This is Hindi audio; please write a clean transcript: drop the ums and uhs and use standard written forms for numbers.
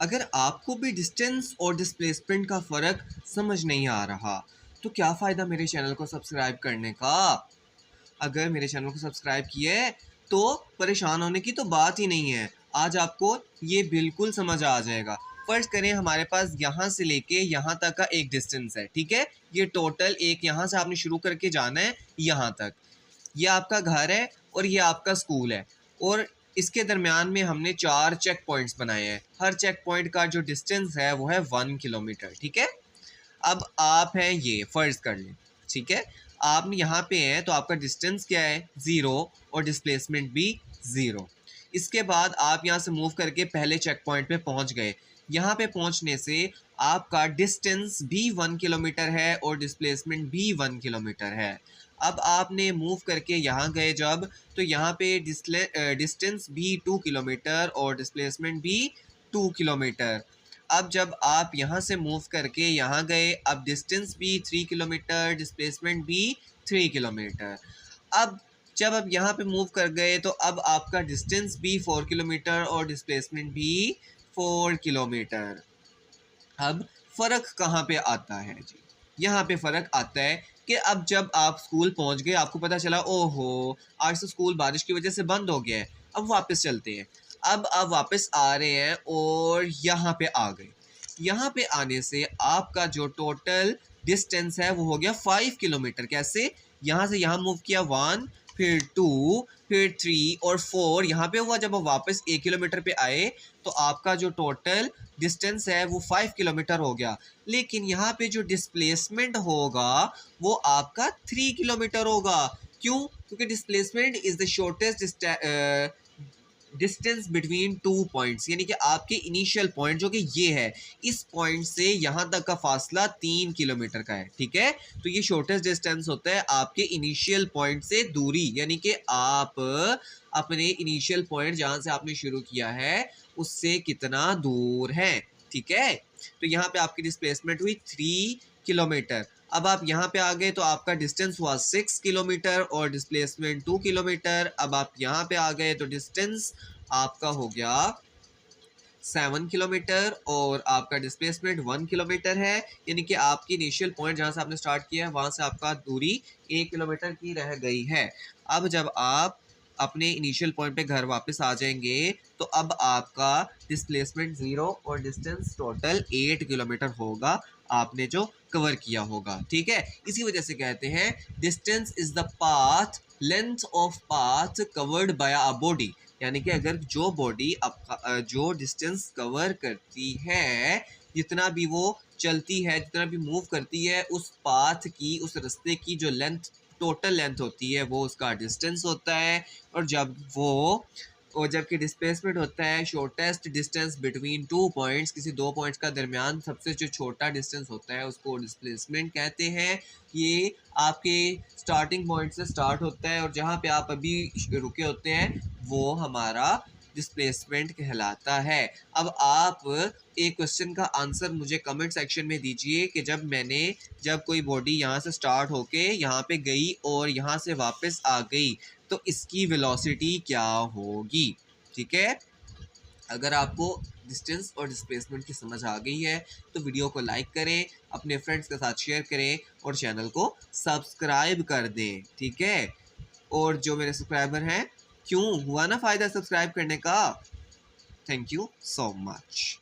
अगर आपको भी डिस्टेंस और डिस्प्लेसमेंट का फ़र्क समझ नहीं आ रहा तो क्या फ़ायदा मेरे चैनल को सब्सक्राइब करने का। अगर मेरे चैनल को सब्सक्राइब किया है तो परेशान होने की तो बात ही नहीं है। आज आपको ये बिल्कुल समझ आ जाएगा। फर्ज करें हमारे पास यहाँ से लेके यहाँ तक का एक डिस्टेंस है, ठीक है। ये टोटल एक यहाँ से आपने शुरू करके जाना है यहाँ तक। ये आपका घर है और ये आपका स्कूल है और इसके दरमियान में हमने 4 चेक पॉइंट्स बनाए हैं। हर चेक पॉइंट का जो डिस्टेंस है वो है 1 किलोमीटर, ठीक है। अब आप हैं ये फ़र्ज़ कर लें, ठीक है। आप यहाँ पे हैं तो आपका डिस्टेंस क्या है 0 और डिस्प्लेसमेंट भी 0। इसके बाद आप यहाँ से मूव करके पहले चेक पॉइंट पे पहुँच गए। यहाँ पे पहुँचने से आपका डिस्टेंस भी 1 किलोमीटर है और डिस्प्लेसमेंट भी 1 किलोमीटर है। अब आपने मूव करके यहाँ गए जब, तो यहाँ पे डिस्टेंस भी 2 किलोमीटर और डिस्प्लेसमेंट भी 2 किलोमीटर। अब जब आप यहाँ से मूव करके यहाँ गए, अब डिस्टेंस भी 3 किलोमीटर, डिस्प्लेसमेंट भी 3 किलोमीटर। अब जब अब यहाँ पे मूव कर गए तो अब आपका डिस्टेंस भी 4 किलोमीटर और डिस्प्लेसमेंट भी 4 किलोमीटर। अब फ़र्क कहाँ पे आता है जी, यहाँ पे फ़र्क आता है कि अब जब आप स्कूल पहुँच गए, आपको पता चला ओहो आज तो स्कूल बारिश की वजह से बंद हो गया है, अब वापस चलते हैं। अब आप वापस आ रहे हैं और यहाँ पे आ गए। यहाँ पे आने से आपका जो टोटल डिस्टेंस है वो हो गया 5 किलोमीटर। कैसे, यहाँ से यहाँ मूव किया 1, फिर 2, फिर 3 और 4 यहाँ पे हुआ। जब आप वापस 1 किलोमीटर पे आए तो आपका जो टोटल डिस्टेंस है वो 5 किलोमीटर हो गया। लेकिन यहाँ पे जो डिस्प्लेसमेंट होगा वो आपका 3 किलोमीटर होगा। क्यों? क्योंकि displacement is the shortest distance between 2 points, यानी कि आपके इनिशियल पॉइंट जो कि ये है, इस पॉइंट से यहाँ तक का फासला 3 किलोमीटर का है, ठीक है। तो ये शॉर्टेस्ट डिस्टेंस होता है आपके इनिशियल पॉइंट से दूरी, यानी कि आप अपने इनिशियल पॉइंट जहाँ से आपने शुरू किया है उससे कितना दूर है, ठीक है। तो यहाँ पे आपकी डिस्प्लेसमेंट हुई 3 किलोमीटर। अब आप यहाँ पे आ गए तो आपका डिस्टेंस हुआ 6 किलोमीटर और डिस्प्लेसमेंट 2 किलोमीटर। अब आप यहाँ पे आ गए तो डिस्टेंस आपका हो गया 7 किलोमीटर और आपका डिस्प्लेसमेंट 1 किलोमीटर है, यानी कि आपकी इनिशियल पॉइंट जहाँ से आपने स्टार्ट किया है वहाँ से आपका दूरी 1 किलोमीटर की रह गई है। अब जब आप अपने इनिशियल पॉइंट पे घर वापस आ जाएंगे तो अब आपका डिस्प्लेसमेंट 0 और डिस्टेंस टोटल 8 किलोमीटर होगा, आपने जो कवर किया होगा, ठीक है। इसी वजह से कहते हैं distance is the path length of path covered by a body, यानी कि अगर जो बॉडी आपका जो डिस्टेंस कवर करती है, जितना भी वो चलती है, जितना भी मूव करती है, उस पाथ की, उस रास्ते की जो लेंथ, टोटल लेंथ होती है वो उसका डिस्टेंस होता है। और जबकि डिस्प्लेसमेंट होता है शॉर्टेस्ट डिस्टेंस बिटवीन 2 पॉइंट्स, किसी 2 पॉइंट्स का दरमियान सबसे जो छोटा डिस्टेंस होता है उसको डिस्प्लेसमेंट कहते हैं। ये आपके स्टार्टिंग पॉइंट से स्टार्ट होता है और जहाँ पे आप अभी रुके होते हैं वो हमारा डिस्प्लेसमेंट कहलाता है। अब आप एक क्वेश्चन का आंसर मुझे कमेंट सेक्शन में दीजिए कि जब कोई बॉडी यहाँ से स्टार्ट होके यहाँ पे गई और यहाँ से वापस आ गई तो इसकी वेलोसिटी क्या होगी, ठीक है। अगर आपको डिस्टेंस और डिस्प्लेसमेंट की समझ आ गई है तो वीडियो को लाइक करें, अपने फ्रेंड्स के साथ शेयर करें और चैनल को सब्सक्राइब कर दें, ठीक है। और जो मेरे सब्सक्राइबर हैं, क्यों हुआ ना फ़ायदा सब्सक्राइब करने का। Thank you so much.